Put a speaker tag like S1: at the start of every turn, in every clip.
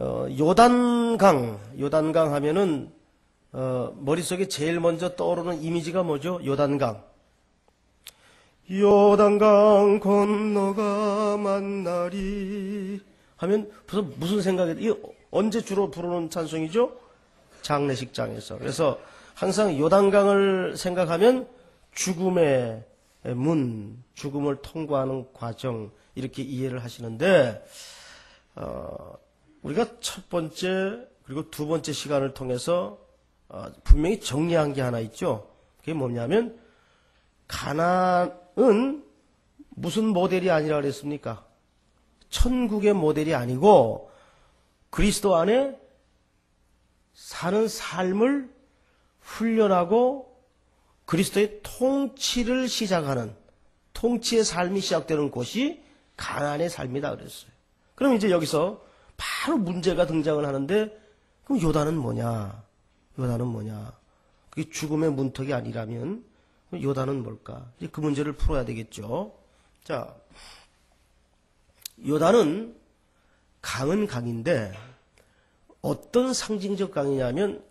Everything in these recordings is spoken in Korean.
S1: 요단강 하면은 머릿속에 제일 먼저 떠오르는 이미지가 뭐죠? 요단강. 요단강 건너가 만나리 하면 무슨 생각이 이 언제 주로 부르는 찬송이죠? 장례식장에서. 그래서 항상 요단강을 생각하면 죽음의 문, 죽음을 통과하는 과정 이렇게 이해를 하시는데 우리가 첫 번째 그리고 두 번째 시간을 통해서 분명히 정리한 게 하나 있죠. 그게 뭐냐면 가나안은 무슨 모델이 아니라 그랬습니까? 천국의 모델이 아니고 그리스도 안에 사는 삶을 훈련하고 그리스도의 통치를 시작하는 통치의 삶이 시작되는 곳이 가나안의 삶이다 그랬어요. 그럼 이제 여기서 바로 문제가 등장을 하는데 그럼 요단은 뭐냐? 요단은 뭐냐? 그게 죽음의 문턱이 아니라면 요단은 뭘까? 이제 그 문제를 풀어야 되겠죠. 자, 요단은 강은 강인데 어떤 상징적 강이냐면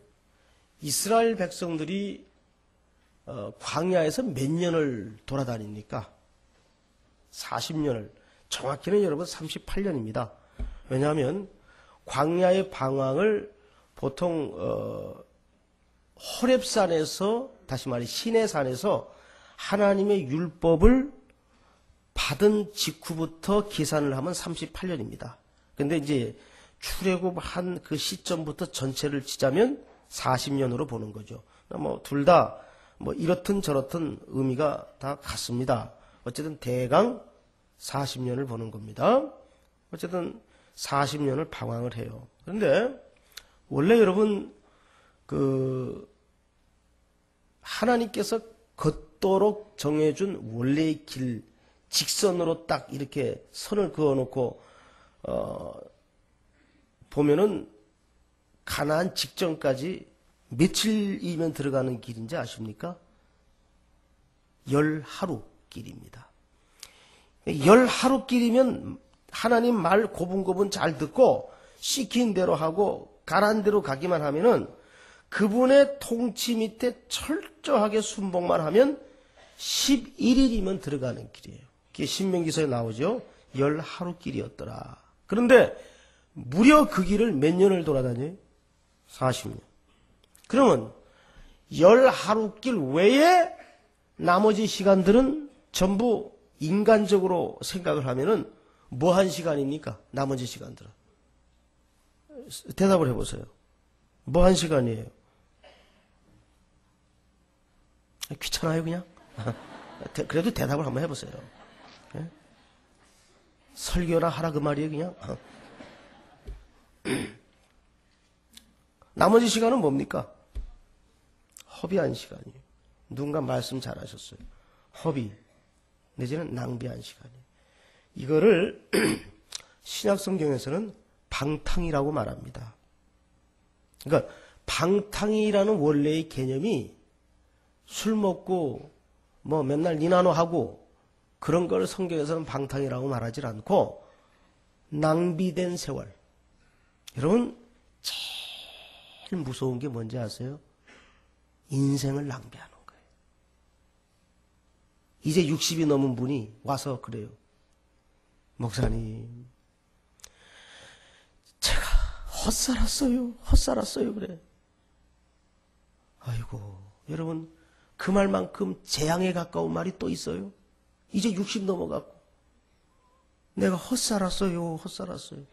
S1: 이스라엘 백성들이 광야에서 몇 년을 돌아다닙니까? 40년을. 정확히는 여러분 38년입니다. 왜냐하면 광야의 방황을 보통 호렙산에서 다시 말해 시내산에서 하나님의 율법을 받은 직후부터 계산을 하면 38년입니다. 근데 이제 출애굽한 그 시점부터 전체를 치자면 40년으로 보는 거죠. 뭐 둘 다 뭐 이렇든 저렇든 의미가 다 같습니다. 어쨌든 대강 40년을 보는 겁니다. 어쨌든 40년을 방황을 해요. 그런데 원래 여러분 하나님께서 걷도록 정해준 원래의 길 직선으로 딱 이렇게 선을 그어놓고 보면은 가나안 직전까지 며칠이면 들어가는 길인지 아십니까? 10하루 길입니다. 10하루 길이면 하나님 말 고분고분 잘 듣고 시킨 대로 하고 가란 대로 가기만 하면은 그분의 통치 밑에 철저하게 순복만 하면 11일이면 들어가는 길이에요. 그게 신명기서에 나오죠. 10하루 길이었더라. 그런데 무려 그 길을 몇 년을 돌아다녀요? 40년. 그러면 10하루 길 외에 나머지 시간들은 전부 인간적으로 생각을 하면은 뭐 한 시간입니까? 나머지 시간들은. 대답을 해보세요. 뭐 한 시간이에요? 귀찮아요 그냥? 그래도 대답을 한번 해보세요. 네? 설교나 하라 그 말이에요 그냥? 나머지 시간은 뭡니까? 허비한 시간이에요. 누군가 말씀 잘하셨어요. 허비 내지는 낭비한 시간이에요. 이거를 신약성경에서는 방탕이라고 말합니다. 그러니까 방탕이라는 원래의 개념이 술 먹고 뭐 맨날 니나노 하고 그런 걸 성경에서는 방탕이라고 말하지 않고 낭비된 세월. 여러분 제일 무서운 게 뭔지 아세요? 인생을 낭비하는 거예요. 이제 60이 넘은 분이 와서 그래요. 목사님, 제가 헛살았어요 그래. 아이고 여러분 그 말만큼 재앙에 가까운 말이 또 있어요? 이제 60 넘어갔고 내가 헛살았어요.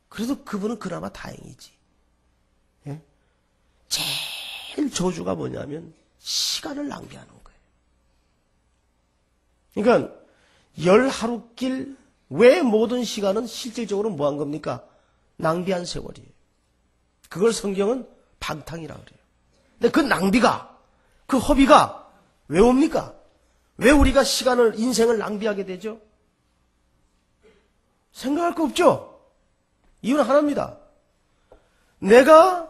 S1: 그래도 그분은 그나마 다행이지. 예? 제일 저주가 뭐냐면 시간을 낭비하는 거예요. 그러니까 10하루 길 외 모든 시간은 실질적으로 뭐 한 겁니까? 낭비한 세월이에요. 그걸 성경은 방탕이라고 그래요. 근데 그 낭비가 그 허비가 왜 옵니까? 왜 우리가 인생을 낭비하게 되죠? 생각할 거 없죠? 이유는 하나입니다. 내가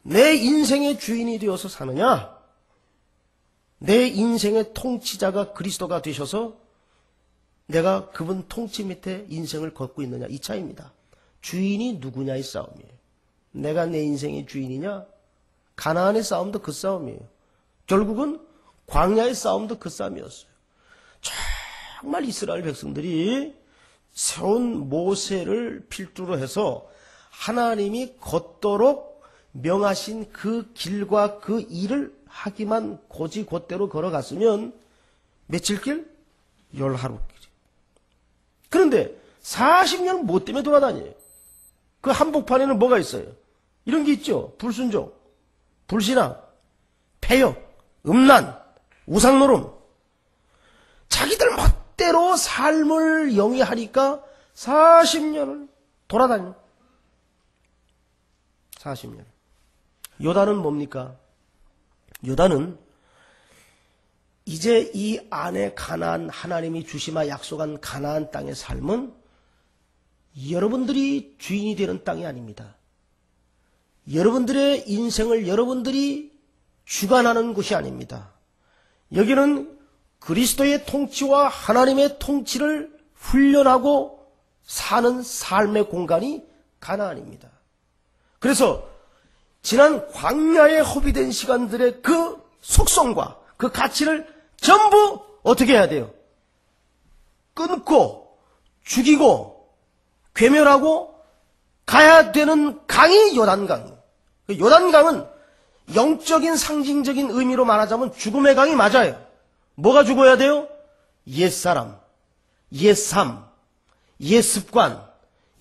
S1: 내 인생의 주인이 되어서 사느냐? 내 인생의 통치자가 그리스도가 되셔서 내가 그분 통치 밑에 인생을 걷고 있느냐? 이 차이입니다. 주인이 누구냐의 싸움이에요. 내가 내 인생의 주인이냐? 가나안의 싸움도 그 싸움이에요. 결국은 광야의 싸움도 그 싸움이었어요. 정말 이스라엘 백성들이 세운 모세를 필두로 해서 하나님이 걷도록 명하신 그 길과 그 일을 하기만 곧대로 걸어갔으면 며칠 길? 10하루 길. 그런데 40년 뭐 때문에 돌아다녀요? 그 한복판에는 뭐가 있어요? 이런 게 있죠. 불순종, 불신앙, 폐역, 음란, 우상노름. 자기들 멋대로 삶을 영위하니까 40년을 돌아다녀. 40년. 요단은 뭡니까? 요단은 이제 이 안에 가나안, 하나님이 주시마 약속한 가나안 땅의 삶은 여러분들이 주인이 되는 땅이 아닙니다. 여러분들의 인생을 여러분들이 주관하는 곳이 아닙니다. 여기는 그리스도의 통치와 하나님의 통치를 훈련하고 사는 삶의 공간이 가나안입니다. 그래서 지난 광야에 허비된 시간들의 그 속성과 그 가치를 전부 어떻게 해야 돼요? 끊고 죽이고 괴멸하고 가야 되는 강이 요단강. 요단강은 영적인 상징적인 의미로 말하자면 죽음의 강이 맞아요. 뭐가 죽어야 돼요? 옛사람, 옛삶, 옛습관,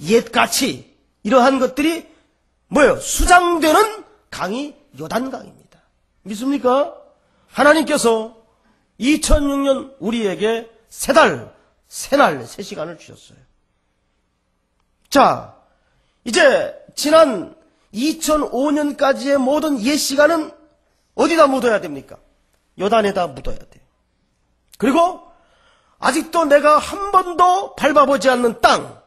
S1: 옛가치 이러한 것들이 뭐예요? 수장되는 강이 요단강입니다. 믿습니까? 하나님께서 2006년 우리에게 세 시간을 주셨어요. 자, 이제 지난 2005년까지의 모든 옛 시간은 어디다 묻어야 됩니까? 요단에다 묻어야 돼요. 그리고 아직도 내가 한 번도 밟아보지 않는 땅,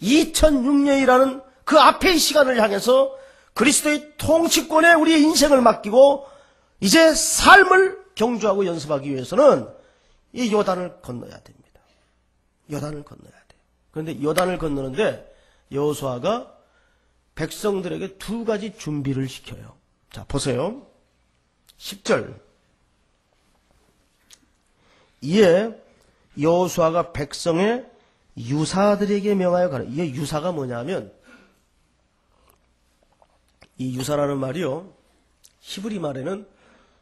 S1: 2006년이라는 그 앞의 시간을 향해서 그리스도의 통치권에 우리의 인생을 맡기고 이제 삶을 경주하고 연습하기 위해서는 이 요단을 건너야 됩니다. 요단을 건너야 돼요. 그런데 요단을 건너는데 여호수아가 백성들에게 두 가지 준비를 시켜요. 자, 보세요. 10절. 이에 여호수아가 백성의 유사들에게 명하여 가라. 이 유사가 뭐냐면 이 유사라는 말이요. 히브리 말에는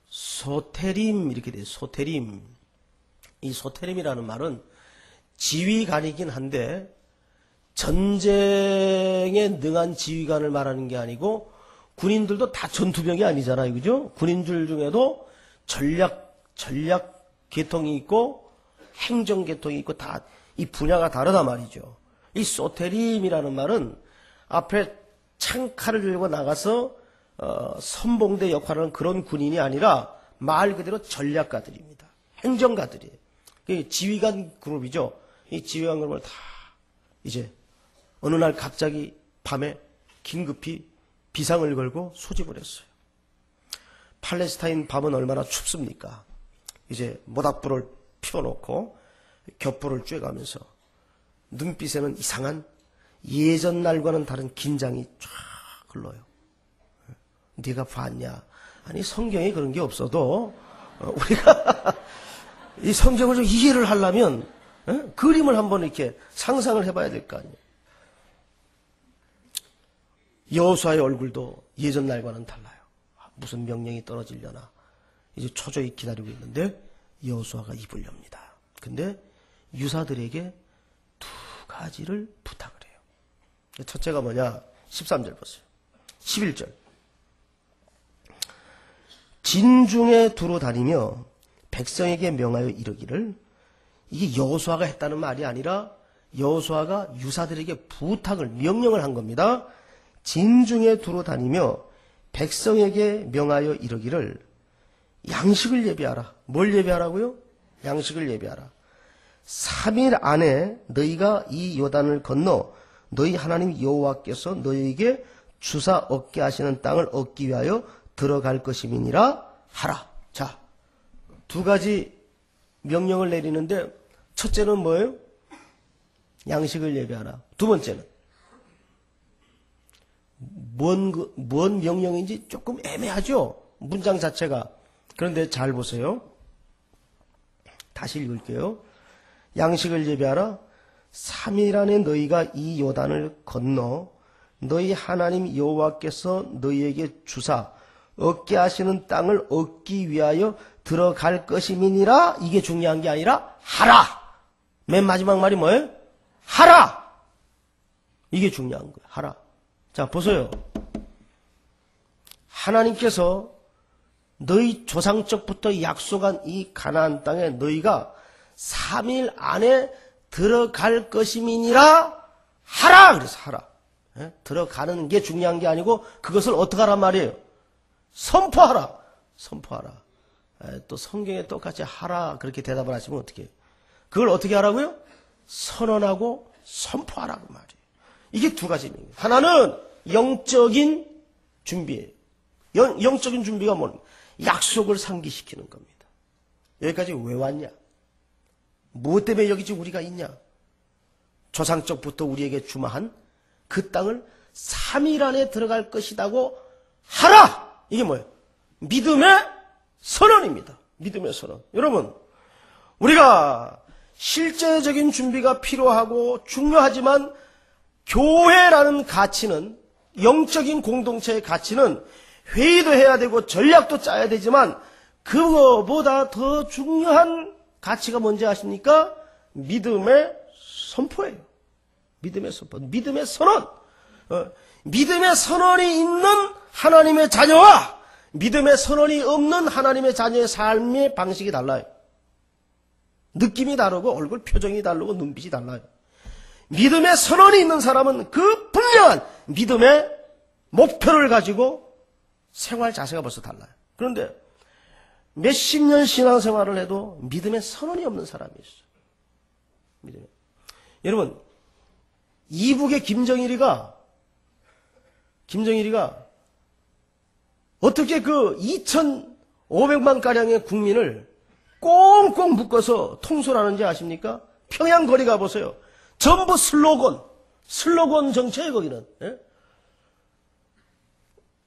S1: 소테림 이렇게 돼요. 소테림. 이 소테림이라는 말은 지휘관이긴 한데 전쟁에 능한 지휘관을 말하는 게 아니고 군인들도 다 전투병이 아니잖아요. 그죠? 군인들 중에도 전략 계통이 있고 행정 계통이 있고 다 이 분야가 다르단 말이죠. 이 소테림이라는 말은 앞에 창칼을 들고 나가서 선봉대 역할을 하는 그런 군인이 아니라 말 그대로 전략가들입니다. 행정가들이에요. 지휘관 그룹이죠. 이 지휘관 그룹을 다 이제 어느 날 갑자기 밤에 긴급히 비상을 걸고 소집을 했어요. 팔레스타인 밤은 얼마나 춥습니까? 이제 모닥불을 피워놓고 겹불을 쬐가면서 눈빛에는 이상한 예전 날과는 다른 긴장이 쫙 흘러요. 네가 봤냐? 아니 성경에 그런 게 없어도 우리가 이 성경을 좀 이해를 하려면 그림을 한번 이렇게 상상을 해봐야 될 거 아니에요. 여호수아의 얼굴도 예전 날과는 달라요. 무슨 명령이 떨어지려나 이제 초조히 기다리고 있는데 여호수아가 입을 엽니다. 근데 유사들에게 두 가지를 부탁을 해요. 첫째가 뭐냐? 13절 보세요. 11절. 진중에 두루 다니며 백성에게 명하여 이르기를, 이게 여호수아가 했다는 말이 아니라 여호수아가 유사들에게 부탁을 명령을 한 겁니다. 진중에 두루 다니며 백성에게 명하여 이르기를 양식을 예비하라. 뭘 예비하라고요? 양식을 예비하라. 3일 안에 너희가 이 요단을 건너 너희 하나님 여호와께서 너희에게 주사 얻게 하시는 땅을 얻기 위하여 들어갈 것임이니라 하라. 자, 두 가지 명령을 내리는데 첫째는 뭐예요? 양식을 예비하라. 두 번째는 뭔 명령인지 조금 애매하죠? 문장 자체가. 그런데 잘 보세요. 다시 읽을게요. 양식을 예비하라. 3일 안에 너희가 이 요단을 건너 너희 하나님 여호와께서 너희에게 주사 얻게 하시는 땅을 얻기 위하여 들어갈 것임이니라. 이게 중요한 게 아니라 하라. 맨 마지막 말이 뭐예요? 하라. 이게 중요한 거예요. 하라. 자, 보세요. 하나님께서 너희 조상적부터 약속한 이 가나안 땅에 너희가 3일 안에 들어갈 것임이니라. 하라. 그래서 하라. 예? 들어가는 게 중요한 게 아니고 그것을 어떻게 하란 말이에요? 선포하라. 선포하라. 또 성경에 똑같이 하라 그렇게 대답을 하시면 어떻게 해요? 그걸 어떻게 하라고요? 선언하고 선포하라고 말이에요. 이게 두 가지 의미예요. 하나는 영적인 준비예요. 영적인 준비가 뭡니까? 약속을 상기시키는 겁니다. 여기까지 왜 왔냐? 무엇 때문에 여기 지금 우리가 있냐? 조상적부터 우리에게 주마한 그 땅을 3일 안에 들어갈 것이라고 하라! 이게 뭐예요? 믿음의 선언입니다. 믿음의 선언. 여러분, 우리가 실제적인 준비가 필요하고 중요하지만 교회라는 가치는, 영적인 공동체의 가치는 회의도 해야 되고 전략도 짜야 되지만 그거보다 더 중요한 가치가 뭔지 아십니까? 믿음의 선포예요. 믿음의 선포, 믿음의 선언. 믿음의 선언이 있는 하나님의 자녀와 믿음의 선언이 없는 하나님의 자녀의 삶의 방식이 달라요. 느낌이 다르고 얼굴 표정이 다르고 눈빛이 달라요. 믿음의 선언이 있는 사람은 그 분명한 믿음의 목표를 가지고 생활 자세가 벌써 달라요. 그런데 몇십 년 신앙생활을 해도 믿음의 선언이 없는 사람이 있어요. 여러분, 이북의 김정일이가 어떻게 그 2,500만 가량의 국민을 꽁꽁 묶어서 통솔하는지 아십니까? 평양 거리 가보세요. 전부 슬로건 정체예요, 거기는. 예?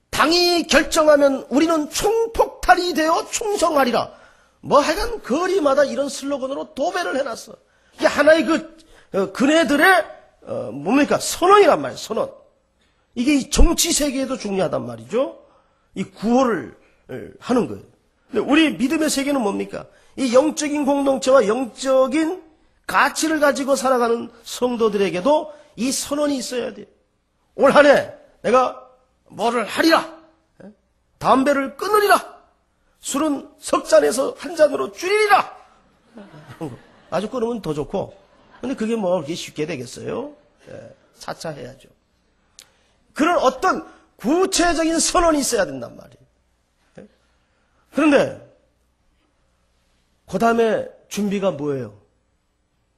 S1: 당이 결정하면 우리는 총폭탄이 되어 충성하리라. 뭐 하여간 거리마다 이런 슬로건으로 도배를 해놨어. 이게 하나의 그네들의 뭡니까? 선언이란 말이에요. 선언. 이게 이 정치 세계에도 중요하단 말이죠. 이 구호를 하는 거예요. 근데 우리 믿음의 세계는 뭡니까? 이 영적인 공동체와 영적인 가치를 가지고 살아가는 성도들에게도 이 선언이 있어야 돼요. 올 한 해 내가 뭐를 하리라. 담배를 끊으리라. 술은 석 잔에서 한 잔으로 줄이리라. 아주 끊으면 더 좋고. 근데 그게 뭐 그렇게 쉽게 되겠어요? 차차 해야죠. 그런 어떤 구체적인 선언이 있어야 된단 말이에요. 그런데 그 다음에 준비가 뭐예요?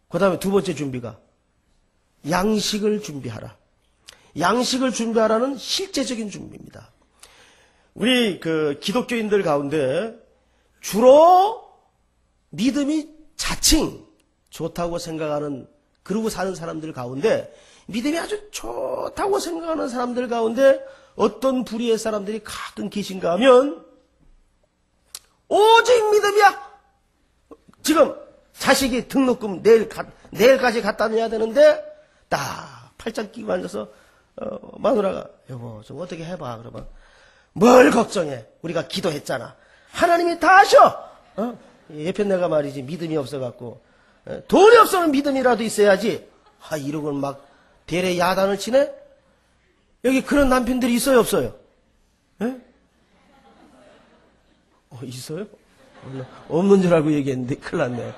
S1: 그 다음에 두 번째 준비가 양식을 준비하라. 양식을 준비하라는 실제적인 준비입니다. 우리 기독교인들 가운데 주로 믿음이 자칭 좋다고 생각하는, 그러고 사는 사람들 가운데, 믿음이 아주 좋다고 생각하는 사람들 가운데 어떤 부류의 사람들이 가끔 계신가 하면 오직 믿음이야. 지금 자식이 등록금 내일까지 갖다 내야 되는데 딱 팔짱 끼고 앉아서 마누라가 여보 좀 어떻게 해봐. 그러면 뭘 걱정해. 우리가 기도했잖아. 하나님이 다 하셔. 예편 내가 말이지 믿음이 없어갖고 돈이 없으면 믿음이라도 있어야지. 이러고 막 대래 야단을 치네. 여기 그런 남편들이 있어요 없어요? 예? 있어요? 없는 줄 알고 얘기했는데 큰일 났네.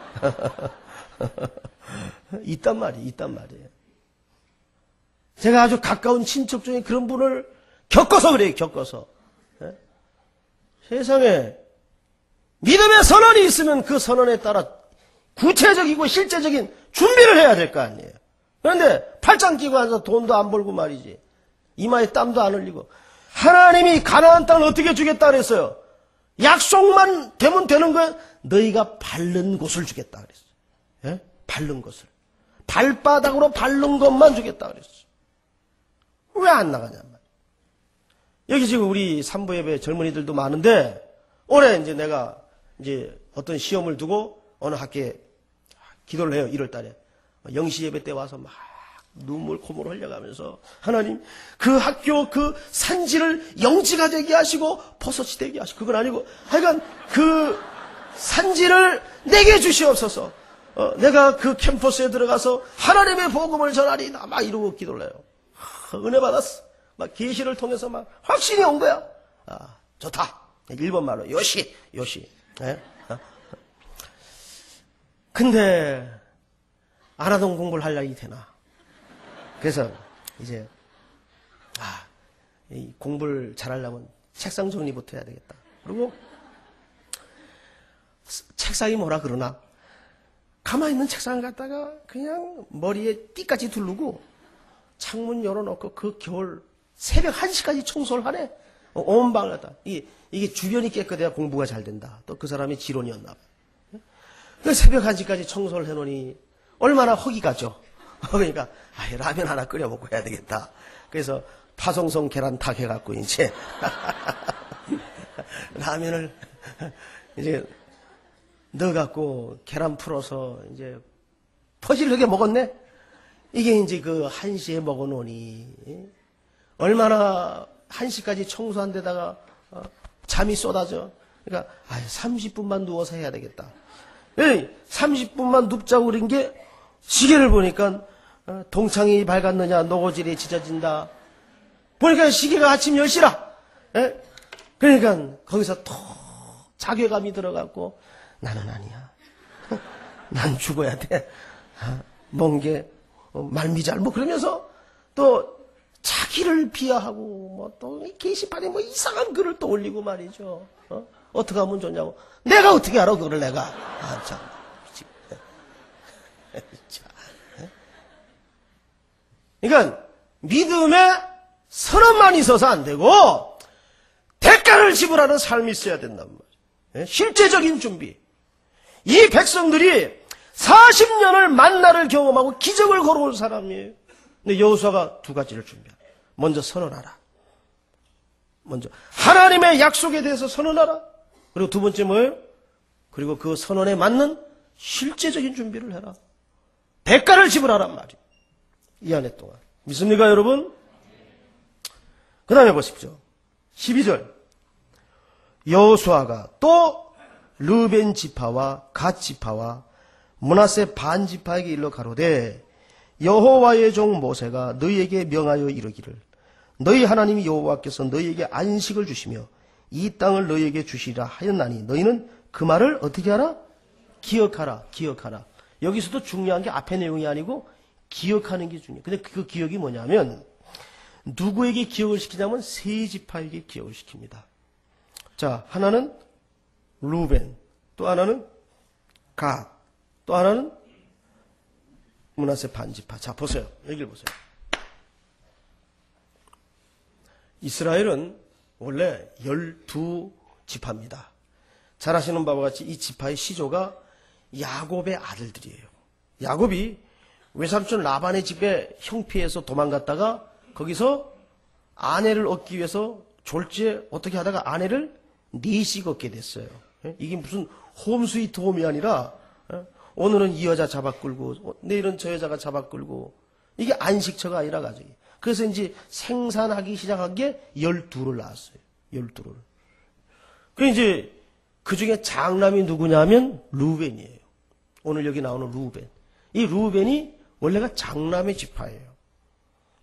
S1: 있단 말이에요. 제가 아주 가까운 친척 중에 그런 분을 겪어서 그래요. 겪어서. 예? 세상에 믿음의 선언이 있으면 그 선언에 따라 구체적이고 실제적인 준비를 해야 될 거 아니에요. 그런데 팔짱 끼고 앉아서 돈도 안 벌고 말이지. 이마에 땀도 안 흘리고. 하나님이 가나안 땅을 어떻게 주겠다 그랬어요? 약속만 되면 되는 거예요. 너희가 밟는 곳을 주겠다 그랬어요. 예? 밟는 곳을. 발바닥으로 밟는 것만 주겠다 그랬어요. 왜 안 나가냐 말이에요. 여기 지금 우리 삼부 예배 젊은이들도 많은데, 올해 이제 내가 이제 어떤 시험을 두고 어느 학교에 기도를 해요, 1월 달에. 영시 예배 때 와서 막 눈물 콧물 흘려가면서, 하나님, 그 학교 그 산지를 영지가 되게 하시고, 버섯이 되게 하시고, 그건 아니고, 하여간 그 산지를 내게 주시옵소서. 내가 그 캠퍼스에 들어가서 하나님의 복음을 전하리다. 막 이러고 기도를 해요. 은혜 받았어. 막 계시를 통해서 막 확신이 온 거야. 아, 좋다. 일본 말로 요시. 네? 근데 안 하던 공부를 할 날이 되나. 그래서 이제 이 공부를 잘하려면 책상 정리부터 해야 되겠다. 그리고 책상이 뭐라 그러나 가만히 있는 책상을 갖다가 그냥 머리에 띠까지 두르고 창문 열어놓고 그 겨울 새벽 1시까지 청소를 하네. 온 방을 갖다. 이게 주변이 깨끗해야 공부가 잘 된다. 또 그 사람이 지론이었나 봐. 그 새벽 1시까지 청소를 해놓으니 얼마나 허기 가죠. 그러니까 라면 하나 끓여 먹고 해야 되겠다. 그래서 파송송 계란탁 해갖고 이제 라면을 이제 넣어갖고 계란 풀어서 이제 퍼질르게 먹었네. 이게 이제 그 1시에 먹어놓으니 얼마나 1시까지 청소한 데다가 잠이 쏟아져. 그러니까 30분만 누워서 해야 되겠다. 30분만 눕자고 그런 게 시계를 보니까 동창이 밝았느냐 노고질이 짖어진다. 보니까 시계가 아침 10시라. 그러니까 거기서 톡 자괴감이 들어갔고 나는 아니야. 난 죽어야 돼. 먼 게 말미잘 뭐 그러면서 또 자기를 비하하고 뭐 또 게시판에 뭐 이상한 글을 또 올리고 말이죠. 어떻게 하면 좋냐고. 내가 어떻게 알아 그걸 내가. 참. 그러니까 믿음에 선언만 있어서 안 되고 대가를 지불하는 삶이 있어야 된단 말이에요. 실제적인 준비. 이 백성들이 40년을 만나를 경험하고 기적을 걸어온 사람이에요. 근데 여호수아가 두 가지를 준비한다. 먼저 선언하라. 먼저 하나님의 약속에 대해서 선언하라. 그리고 두 번째 뭐예요? 그리고 그 선언에 맞는 실제적인 준비를 해라. 대가를 지불하란 말이에요. 이 한 해 동안. 믿습니까 여러분? 그 다음에 보십시오. 12절. 여호수아가 또 르벤 지파와 갓 지파와 므낫세 반 지파에게 일러 가로되 여호와의 종 모세가 너희에게 명하여 이르기를 너희 하나님 여호와께서 너희에게 안식을 주시며 이 땅을 너희에게 주시리라 하였나니 너희는 그 말을 어떻게 하라? 기억하라. 여기서도 중요한 게 앞의 내용이 아니고 기억하는 게 중요해요. 근데 그 기억이 뭐냐면 누구에게 기억을 시키냐면 세 지파에게 기억을 시킵니다. 자, 하나는 루벤, 또 하나는 갓, 또 하나는 므낫세 반지파. 자, 보세요. 여기를 보세요. 이스라엘은 원래 12지파입니다. 잘 아시는 바와 같이 이 지파의 시조가 야곱의 아들들이에요. 야곱이 외삼촌 라반의 집에 형피해서 도망갔다가 거기서 아내를 얻기 위해서 졸지에 어떻게 하다가 아내를 넷씩 얻게 됐어요. 이게 무슨 홈 스위트 홈이 아니라 오늘은 이 여자 잡아 끌고 내일은 저 여자가 잡아 끌고 이게 안식처가 아니라 가지고 그래서 이제 생산하기 시작한 게 12를 낳았어요. 12를. 그 이제 그 중에 장남이 누구냐면 루벤이에요. 오늘 여기 나오는 루벤. 이 루벤이 원래가 장남의 지파예요.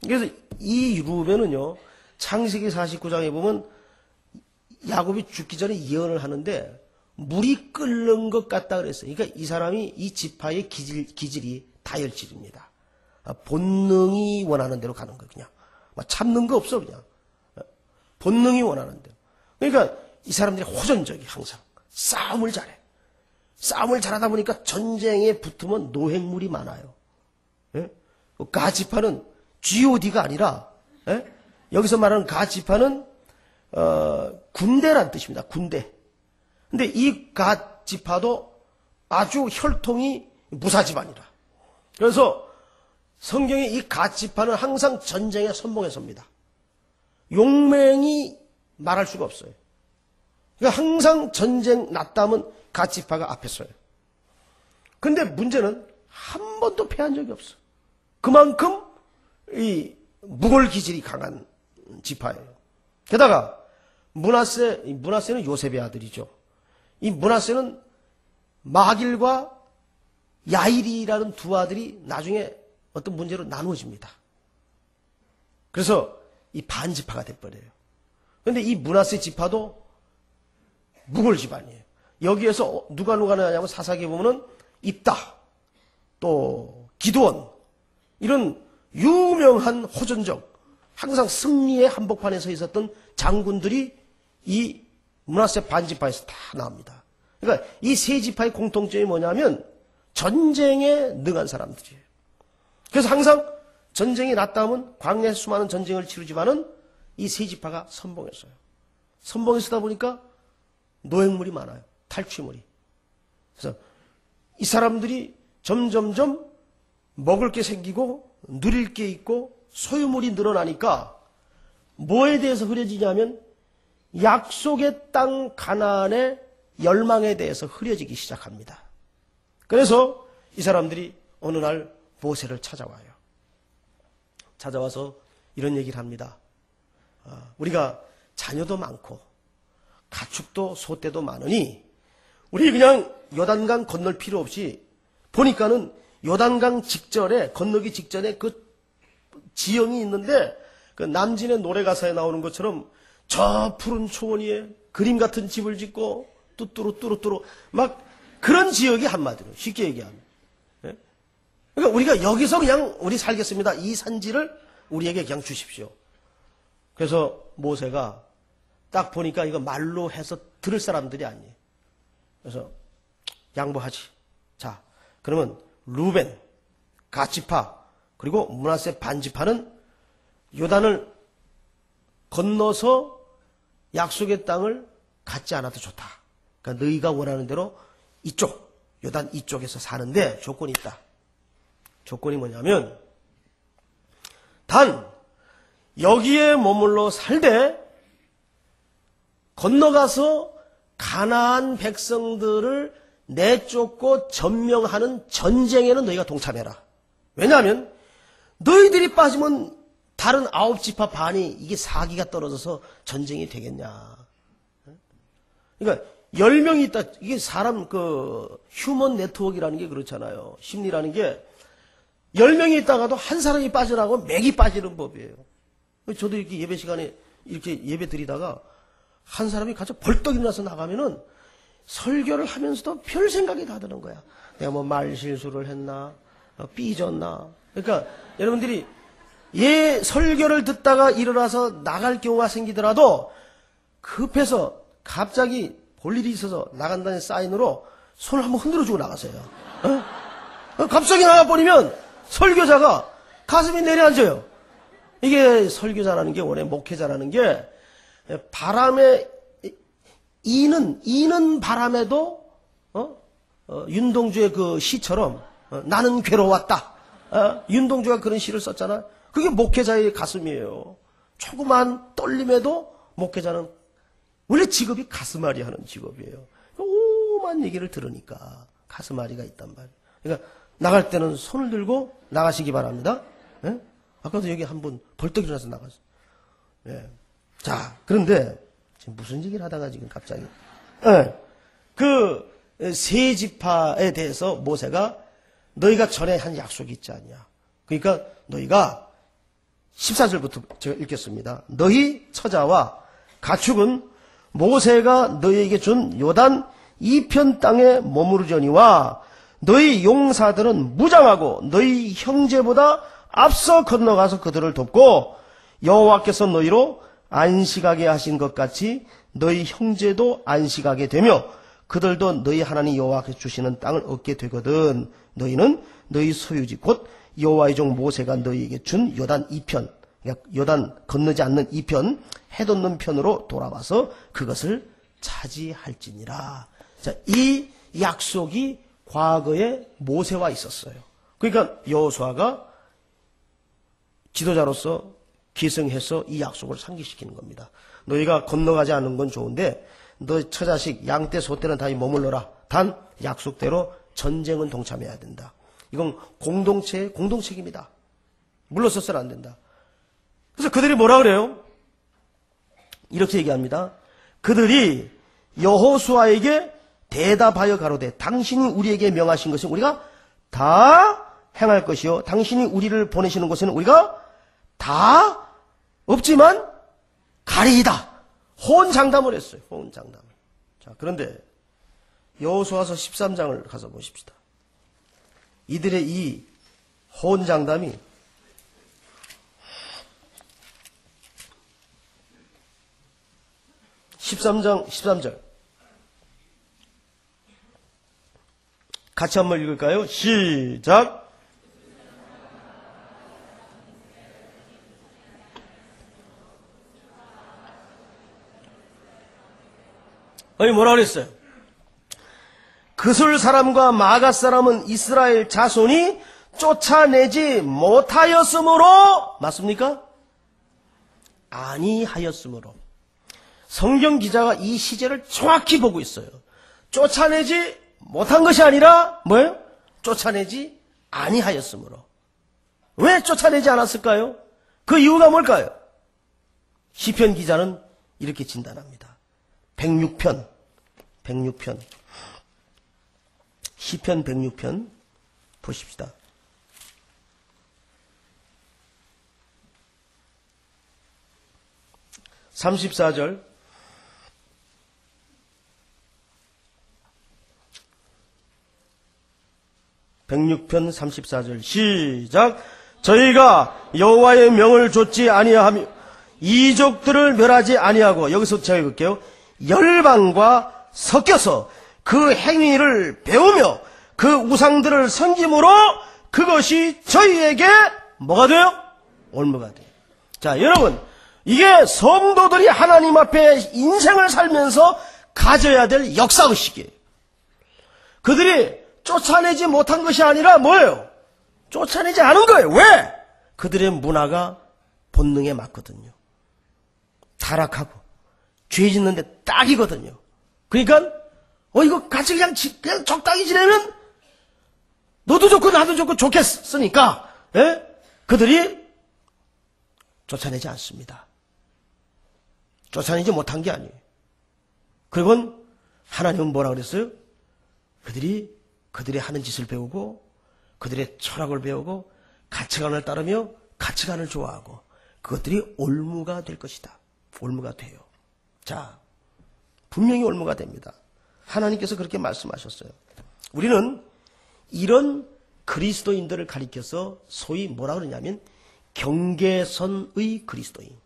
S1: 그래서 이 루벤은요, 창세기 49장에 보면 야곱이 죽기 전에 예언을 하는데 물이 끓는 것 같다 그랬어요. 그러니까 이 사람이 이 지파의 기질이 다혈질입니다. 본능이 원하는 대로 가는 거 그냥. 참는 거 없어 그냥. 본능이 원하는 대로. 그러니까 이 사람들이 호전적이 항상. 싸움을 잘해. 싸움을 잘하다 보니까 전쟁에 붙으면 노획물이 많아요. 가지파는 GOD가 아니라 여기서 말하는 가지파는 군대란 뜻입니다. 군대. 근데 이 가지파도 아주 혈통이 무사집안이라. 그래서 성경에 이 가지파는 항상 전쟁에 선봉에 섭니다. 용맹이 말할 수가 없어요. 그러니까 항상 전쟁 났다면 갓 지파가 앞에 서요. 근데 문제는 한 번도 패한 적이 없어. 그만큼 이 무골 기질이 강한 지파예요. 게다가 므낫세는 요셉의 아들이죠. 이 므낫세는 마길과 야일이라는 두 아들이 나중에 어떤 문제로 나누어집니다. 그래서 이 반지파가 돼버려요. 그런데 이 므낫세 지파도 무골 집안이에요. 여기에서 누가 나냐면 사사기에 보면은 입다, 또 기드온, 이런 유명한 호전적, 항상 승리의 한복판에 서 있었던 장군들이 이 므낫세 반지파에서 다 나옵니다. 그러니까 이 세 지파의 공통점이 뭐냐면 전쟁에 능한 사람들이에요. 그래서 항상 전쟁이 났다 하면 광야에서 수많은 전쟁을 치르지만은 이 세 지파가 선봉했어요. 선봉했다 보니까 노획물이 많아요. 탈취물이. 그래서 이 사람들이 점점점 먹을 게 생기고 누릴 게 있고 소유물이 늘어나니까 뭐에 대해서 흐려지냐면 약속의 땅 가나안의 열망에 대해서 흐려지기 시작합니다. 그래서 이 사람들이 어느 날 모세를 찾아와요. 찾아와서 이런 얘기를 합니다. 우리가 자녀도 많고 가축도 소떼도 많으니 우리 그냥 요단강 건널 필요 없이 보니까는 요단강 직전에 건너기 직전에 그 지형이 있는데 그 남진의 노래 가사에 나오는 것처럼 저 푸른 초원 위에 그림 같은 집을 짓고 뚜뚜루뚜루뚜루 막 그런 지역이 한마디로 쉽게 얘기하면. 그러니까 우리가 여기서 그냥 우리 살겠습니다. 이 산지를 우리에게 그냥 주십시오. 그래서 모세가 딱 보니까 이거 말로 해서 들을 사람들이 아니에요. 그래서 양보하지. 자, 그러면 루벤, 갓지파 그리고 므낫세 반지파는 요단을 건너서 약속의 땅을 갖지 않아도 좋다. 그러니까 너희가 원하는 대로 이쪽, 요단 이쪽에서 사는데 조건이 있다. 조건이 뭐냐면 단 여기에 머물러 살되 건너가서 가나안 백성들을 내쫓고 점령하는 전쟁에는 너희가 동참해라. 왜냐하면 너희들이 빠지면 다른 9지파 반이 이게 사기가 떨어져서 전쟁이 되겠냐. 그러니까 10명이 있다. 이게 사람 휴먼 네트워크라는 게 그렇잖아요. 심리라는 게 10명이 있다가도 한 사람이 빠져나가고 맥이 빠지는 법이에요. 저도 이렇게 예배 시간에 이렇게 예배 드리다가 한 사람이 갑자기 벌떡 일어나서 나가면은 설교를 하면서도 별 생각이 다 드는 거야. 내가 뭐 말 실수를 했나? 삐졌나? 그러니까 여러분들이 설교를 듣다가 일어나서 나갈 경우가 생기더라도 급해서 갑자기 볼 일이 있어서 나간다는 사인으로 손을 한번 흔들어주고 나가세요. 갑자기 나가버리면 설교자가 가슴이 내려앉아요. 이게 설교자라는 게 원래 목회자라는 게 바람에 이는 바람에도 윤동주의 그 시처럼 나는 괴로웠다. 윤동주가 그런 시를 썼잖아. 그게 목회자의 가슴이에요. 조그만 떨림에도 목회자는 원래 직업이 가슴앓이 하는 직업이에요. 오만 얘기를 들으니까 가슴앓이가 있단 말이에요. 그러니까 나갈 때는 손을 들고 나가시기 바랍니다. 예? 아까도 여기 한 분 벌떡 일어나서 나갔어요. 예. 자, 그런데 지금 무슨 얘기를 하다가 지금 갑자기 그 세 지파에 대해서 모세가 너희가 전에 한 약속이 있지 않냐. 그러니까 너희가 14절부터 제가 읽겠습니다. 너희 처자와 가축은 모세가 너희에게 준 요단 이편 땅에 머무르려니와 너희 용사들은 무장하고 너희 형제보다 앞서 건너가서 그들을 돕고 여호와께서 너희로 안식하게 하신 것 같이 너희 형제도 안식하게 되며 그들도 너희 하나님 여호와께서 주시는 땅을 얻게 되거든. 너희는 너희 소유지 곧 여호와의 종 모세가 너희에게 준 요단 이편, 그러니까 요단 건너지 않는 이편, 해돋는 편으로 돌아와서 그것을 차지할지니라. 자, 이 약속이 과거에 모세와 있었어요. 그러니까 여호수아가 지도자로서 기승해서 이 약속을 상기시키는 겁니다. 너희가 건너가지 않는 건 좋은데 너 처자식 양떼 소떼는 다 머물러라. 단 약속대로 전쟁은 동참해야 된다. 이건 공동체의 공동책입니다. 물러서서는 안 된다. 그래서 그들이 뭐라 그래요? 이렇게 얘기합니다. 그들이 여호수아에게 대답하여 가로되 당신이 우리에게 명하신 것은 우리가 다 행할 것이요 당신이 우리를 보내시는 곳에는 우리가 다 없지만 가리이다. 호언장담을 했어요. 호언장담을. 자, 그런데 여호수아서 13장을 가서 보십시다. 이들의 이 호언장담이 13장 13절 같이 한번 읽을까요? 시작. 아니 뭐라 그랬어요? 그술 사람과 마갓 사람은 이스라엘 자손이 쫓아내지 못하였으므로 맞습니까? 아니하였으므로. 성경 기자가 이 시제를 정확히 보고 있어요. 쫓아내지 못한 것이 아니라 뭐예요? 쫓아내지 아니하였으므로. 왜 쫓아내지 않았을까요? 그 이유가 뭘까요? 시편 기자는 이렇게 진단합니다. 106편 시편 106편 보십시다. (34절) (106편) (34절) 시작. 저희가 여호와의 명을 좇지 아니하며 이족들을 멸하지 아니하고, 여기서 제가 읽을게요. 열방과 섞여서 그 행위를 배우며 그 우상들을 섬김으로 그것이 저희에게 뭐가 돼요? 올무가 돼요. 자, 여러분, 이게 성도들이 하나님 앞에 인생을 살면서 가져야 될 역사의식이에요. 그들이 쫓아내지 못한 것이 아니라 뭐예요? 쫓아내지 않은 거예요. 왜? 그들의 문화가 본능에 맞거든요. 타락하고 죄 짓는데 딱이거든요. 그러니까 이거 같이 그냥 적당히 지내면 너도 좋고 나도 좋고 좋겠으니까 그들이 쫓아내지 않습니다. 쫓아내지 못한 게 아니에요. 그리고 하나님은 뭐라 그랬어요? 그들이 하는 짓을 배우고 그들의 철학을 배우고 가치관을 따르며 가치관을 좋아하고 그것들이 올무가 될 것이다. 올무가 돼요. 자, 분명히 올무가 됩니다. 하나님께서 그렇게 말씀하셨어요. 우리는 이런 그리스도인들을 가리켜서 소위 뭐라 그러냐면 경계선의 그리스도인.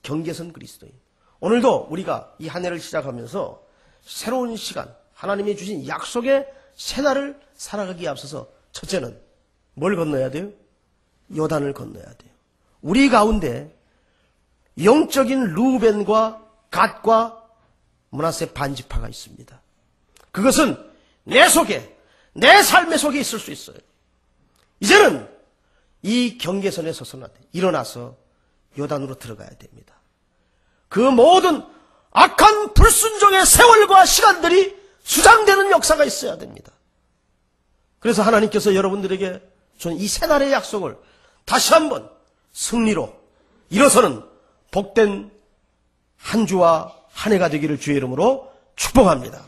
S1: 경계선 그리스도인. 오늘도 우리가 이 한 해를 시작하면서 새로운 시간, 하나님이 주신 약속의 새날을 살아가기에 앞서서 첫째는 뭘 건너야 돼요? 요단을 건너야 돼요. 우리 가운데 영적인 루벤과 갓과 므낫세 반지파가 있습니다. 그것은 내 속에, 내 삶의 속에 있을 수 있어요. 이제는 이 경계선에 서서는 안 돼요. 일어나서 요단으로 들어가야 됩니다. 그 모든 악한 불순종의 세월과 시간들이 수장되는 역사가 있어야 됩니다. 그래서 하나님께서 여러분들에게 준 이 새날의 약속을 다시 한번 승리로 일어서는 복된 한 주와 한 해가 되기를 주의 이름으로 축복합니다.